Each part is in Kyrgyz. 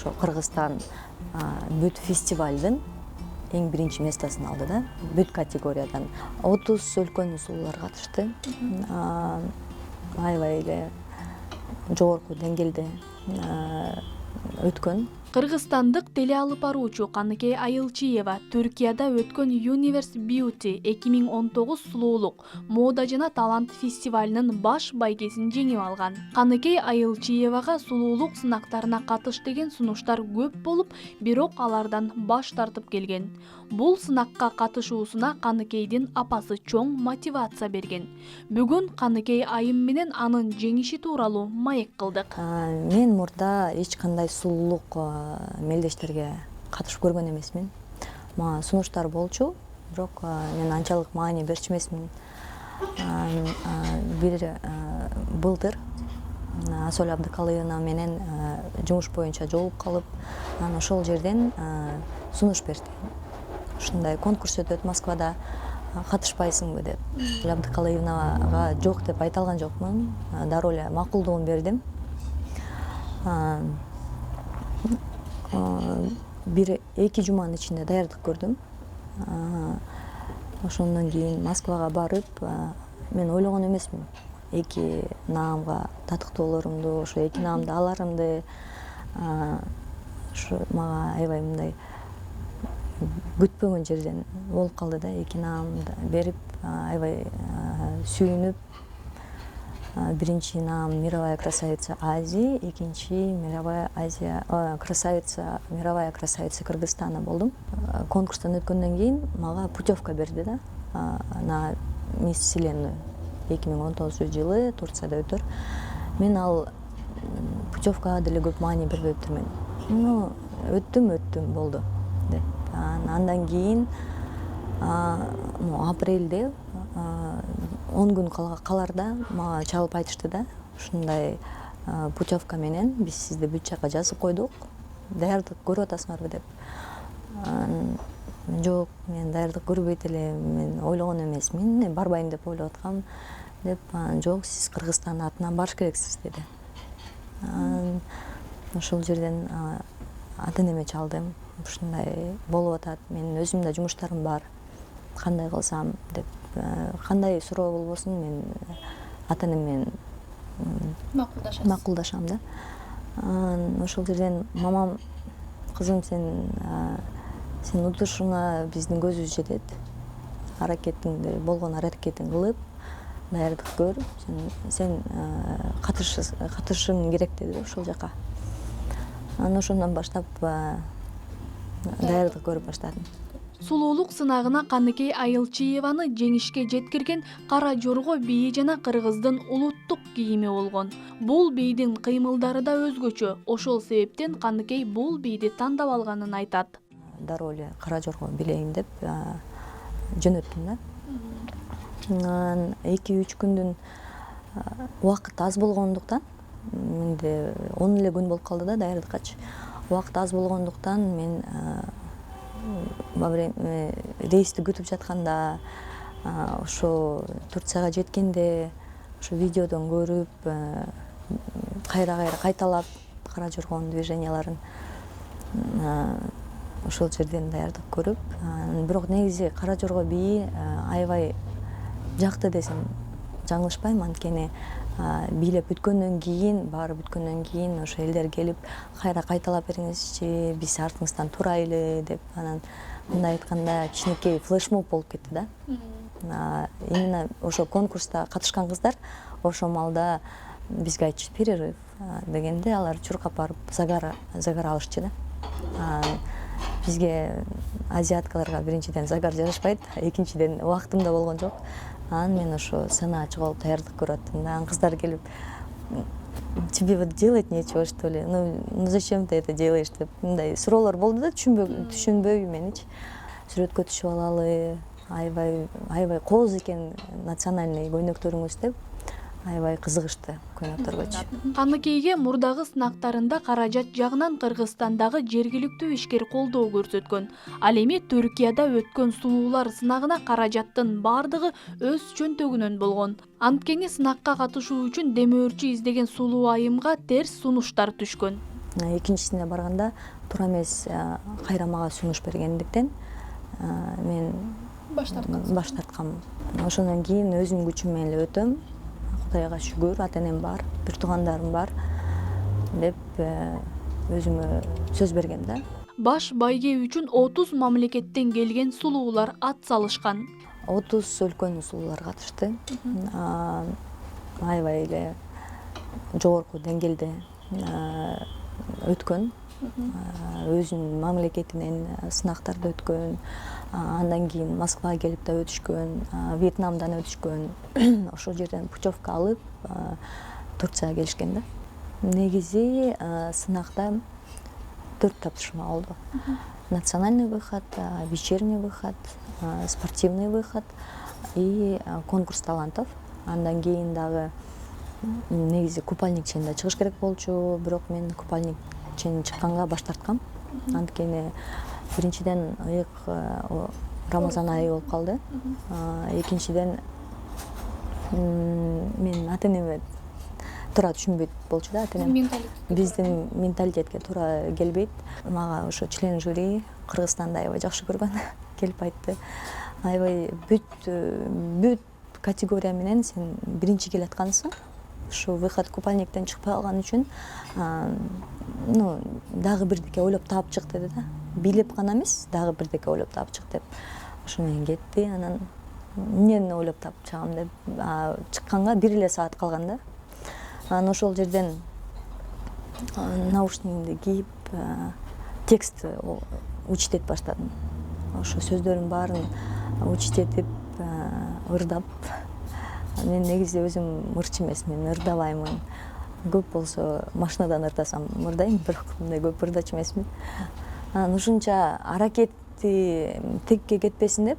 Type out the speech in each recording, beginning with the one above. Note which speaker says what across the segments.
Speaker 1: ошо Кыргызстан бүт фестивалдын эң биринчи местосын алды да, бүт категориядан. 30 өлкөнүн сулуулары катышты. Аябай эле жогорку деңгээлде өткөн.
Speaker 2: Кыргызстандык теле алып баруучу Каныкей Айылчиева Түркияда өткөн Universe Beauty 2019 сулуулук мода жана талант фестивалынын баш байгесин жеңип алган. Каныкей Айылчиевага сулуулук сынактарына катыш деген сунуштар көп болуп, бирок алардан баш тартып келген. Бул сынакка катышуусуна Каныкейдин апасы чоң мотивация берген. Бүгүн Каныкей айым менен анын жеңиши тууралуу маек кылдык.
Speaker 1: Мен мурда эч кандай сулуулук мелдештерге катышып көргөн эмесмин. Мага сунуштар болчу, бирок мен анчалык маани берчү эмесмин. Бир былтыр Асөл Абдыкалыевна менен жумуш боюнча жолугуп калып, анан ошол жерден сунуш берди. Ушундай конкурс өтөт Москвада, катышпайсыңбы деп. Абдыкалыевнага жок деп айта алган жокмун. Дароо эле макулдугун бердим. Бир 2 жуманын ичинде даярдык көрдүм. Ошондон кийин Москвага барып, мен ойлогон эмесмин. 2 наамга татыктуу болорумду, ошо 2 наамды аларымды. Ошо мага аябай мындай күтпөгөн жерден болуп калды да, 2 наамды берип, аябай сүйүнүп. Биринчи наам мировая красавица Азии, экинчи мировая красавица Кыргызстана болдум. Конкурстан өткөндөн кийин мага путевка берди да, на Мисс Вселенную 2019 Турцияда өтөр. Мен ал путевкага деле көп маани бербептирмин. Өттүм болду деп. Андан кийин апрелде 10 күн каларда мага чалып айтышты да, ушундай путевка менен биз сизди бүт жака жазып койдук, даярдык көрүп атасыңарбы деп. Жок, мен даярдык көрбөйт элем, мен ойлогон эмесмин, барбайм деп ойлоп аткам деп. Жок, сиз Кыргызстандын атынан барыш керексиз деди. Ошол жерден ата-энеме чалдым. Ушундай болуп атат, менин өзүмдүн да жумуштарым бар. Кандай кылсам деп, кандай суроо болбосун, мен ата-энем менен макулдашам да. Ошол жерден мамам: кызым, сен утушуңа биздин көзүбүз жетет. Болгон аракетиң кылып, даярдык көр. Сен катышышың керек деди ошол жака. Анан ошондон баштап даярдык көрүп баштадым.
Speaker 2: Сулуулук сынагына Каныкей Айылчиеваны жеңишке жеткирген кара жорго бийи жана Кыргыздын улуттук кийими болгон. Бул бийдин кыймылдары да өзгөчө. Ошол себептен Каныкей бул бийди тандап алганын айтат.
Speaker 1: Дароо эле кара жорго билейин деп жөнөттүм да. 2-3 күндүн убакыт аз болгондуктан, менде 10 эле күн болуп калды да даярдыккачы. Убакыт аз болгондуктан мен рейсти күтүп жатканда, ошо Турцияга жеткенде, ошо видеодон көрүп, кайра кайталап кара жоргонун движенияларын ошол жерден даярдык көрүп, бирок негизи кара жорго бийи аябай жакты десем жаңылышпайм. Анткени бийлеп бүткөндөн кийин, баары бүткөндөн кийин ошо элдер келип кайра кайталап бериңизчи, биз артыңыздан турайлы деп, анан мындай айтканда кичинекей флешмоб болуп кетти да. Именно ошо конкурста катышкан кыздар ошол маалда бизге айтчу перерыв дегенде, алар чуркап барып загар алышчу да. Бизге азиаткаларга биринчиден загар жарашпайт, экинчиден убактым да болгон жок. Анан мен ошо сценага чыгып даярдык көрүп аттым да. Анан кыздар келип: тебе вот делать нечего, что ли? Ну зачем ты это делаешь деп мындай суроолор болду да, түшүнбөй меничи. Сүрөткө түшүп алалы, аябай кооз экен национальный көйнөктөрүңүз деп. Аябай кызыгышты көйнөктөргөчү.
Speaker 2: Каныкейге мурдагы сынактарында каражат жагынан Кыргызстандагы жергиликтүү ишкер колдоо көрсөткөн. Ал эми Түркияда өткөн сулуулар сынагына каражаттын бардыгы өз чөнтөгүнөн болгон. Анткени сынакка катышуу үчүн демөөрчү издеген сулуу айымга терс сунуштар түшкөн.
Speaker 1: экинчисине барганда туура эмес кайра мага сунуш бергендиктен мен баш тарткам. Ошондон кийин өзүм күчүм менен эле өтөм. Кудайга шүгүр, ата энем бар, бир туугандарым бар деп өзүмө сөз бергем да.
Speaker 2: Баш байге үчүн 30 мамлекеттен келген сулуулар ат салышкан.
Speaker 1: 30 өлкөнүн сулуулары катышты. Аябай эле жогорку деңгээлде өткөн. Өзүнүн мамлекетинен сынактарды өткөн. Андан кийин Москвага келип да өтүшкөн, Вьетнамдан өтүшкөн. Ошол жерден путевка алып Турцияга келишкен да. Негизи сынакта 4 тапшырма болду. Национальный выход, вечерний выход, спортивный выход и конкурс талантов. Андан кийин дагы негизи купальник ченинде чыгыш керек болчу, бирок мен купальник ченин чыкканга баш тарткам. Анткени биринчиден ыйык Рамазан айы болуп калды. Экинчиден мен ата энеме туура түшүнбөйт болчу да, ата энем. Биздин менталитетке туура келбейт. Мага ошо член жюри Кыргызстанды аябай жакшы көргөн. Келип айтты. Аябай бүт категория менен сен биринчи келаткансың. Ушу выход купальниктен чыкпай калган үчүн дагы бирдеке ойлоп таап чык деди да. Билип гана эмес, дагы бирдеке ойлоп таап чык деп. Ошо менен кетти. Анан эмнени ойлоп таап чыгам деп чыкканга 1 эле саат калган да. Анан ошол жерден наушнигимди кийип текст учить этип баштадым. Ошо сөздөрдүн баарын учить этип ырдап. Мен негизи өзүм ырчы эмесмин, ырдабаймын. Көп болсо машинадан ырдасам ырдайм, бирок мындай көп ырдачу эмесмин. Анан ушунча аракетти текке кетпесин деп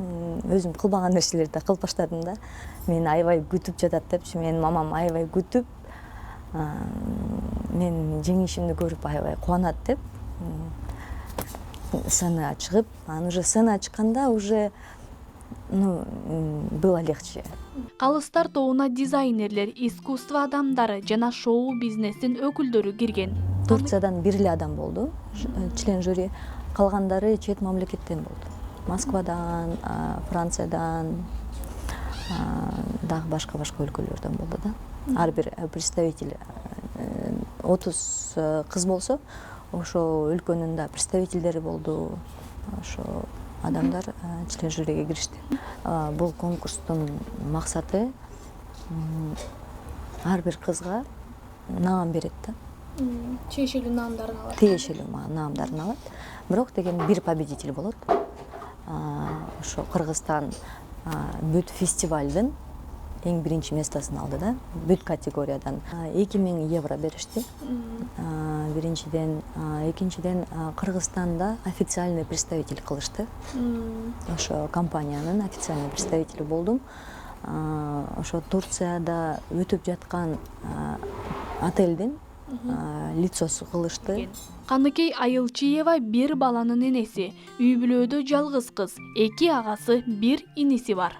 Speaker 1: өзүм кылбаган нерселерди кылып баштадым да. Мен аябай күтүп жатат депчи, менин мамам аябай күтүп, мен жеңишимди көрүп аябай кубанат деп сценага чыгып, анан уже сценага чыкканда уже было легче.
Speaker 2: Калыстар тобуна дизайнерлер, искусство адамдары жана шоу бизнестин өкүлдөрү кирген.
Speaker 1: Турциядан 1 эле адам болду, член жюри. Калгандары чет мамлекеттен болду. Москвадан, Франциядан, дагы башка өлкөлөрдөн болду да. Ар бир представитель 30 кыз болсо, ошо өлкөнүн да представительдери болду. Ошо адамдар член жюриге киришти. Бул конкурстун максаты ар бир кызга наам берет да.
Speaker 2: Тиешелүү наамдарын алат.
Speaker 1: Тиешелүү наамдарын алат. Бирок деген бир победитель болот. Ошо Кыргызстан бүт фестивалдын эң биринчи местосын алды да, бүт категориядан 2000 евро беришти. Биринчиден, экинчиден Кыргызстанда официальный представитель кылышты. Ошо компаниянын официальный представителі болдум. Ошо Турцияда өтүп жаткан отелдин лицосу кылышты.
Speaker 2: Каныкей Айылчиева бир баланын энеси, үй бүлөдө жалгыз кыз, 2 агасы, 1 иниси бар.